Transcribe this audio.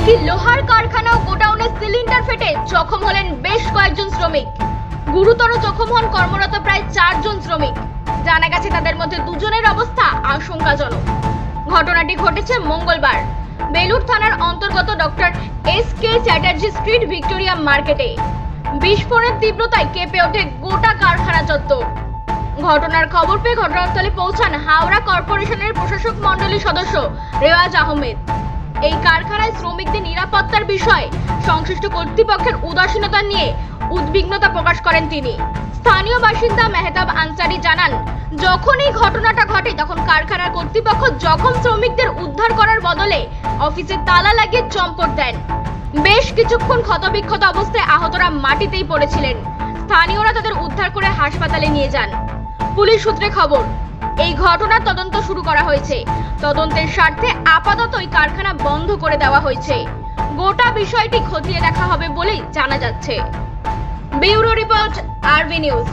একটি লোহার কারখানা ও গোডাউনে সিলিন্ডার ফেটে জখম হলেন বেশ কয়েকজন শ্রমিক। গুরুতর জখম হন কর্মরত প্রায় 4 জন শ্রমিক। জানা গেছে তাদের মধ্যে 2 জনের অবস্থা আশঙ্কাজনক। ঘটনাটি ঘটেছে মঙ্গলবার বেলুর থানার অন্তর্গত doctor S K. Chatterjee street, Victoria মার্কেটে। বিস্ফোরণের তীব্রতায় কেঁপে ওঠে গোটা কারখানা চত্বর। ঘটনার খবর পেয়ে ঘটনাস্থলে পৌঁছান হাওড়া কর্পোরেশনের প্রশাসক মণ্ডলীর সদস্য রেওয়াজ আহমেদ। এই কারখানায় শ্রমিকদের নিরাপত্তার বিষয়ে সংশ্লিষ্ট কর্তৃপক্ষের উদাসীনতা নিয়ে উদ্বিগ্নতা প্রকাশ করেন তিনি। স্থানীয় বাসিন্দা মেহতাব আনসারি জানান, যখন এই ঘটনাটা ঘটে তখন কারখানার কর্তৃপক্ষ জখম শ্রমিকদের উদ্ধার করার বদলে অফিসে তালা লাগিয়ে চম্পট দেন। বেশ কিছুক্ষণ ক্ষতবিক্ষত অবস্থায় আহতরা মাটিতেই পড়েছিলেন। স্থানীয়রা তাদের উদ্ধার করে হাসপাতালে নিয়ে যান। পুলিশ সূত্রে খবর, এই ঘটনার তদন্ত শুরু করা হয়েছে। তদন্তের স্বার্থে আপাতত এই কারখানা বন্ধ করে দেওয়া হয়েছে। গোটা বিষয়টি খতিয়ে দেখা হবে বলেই জানা যাচ্ছে। ব্যুরো রিপোর্ট, আরবি নিউজ।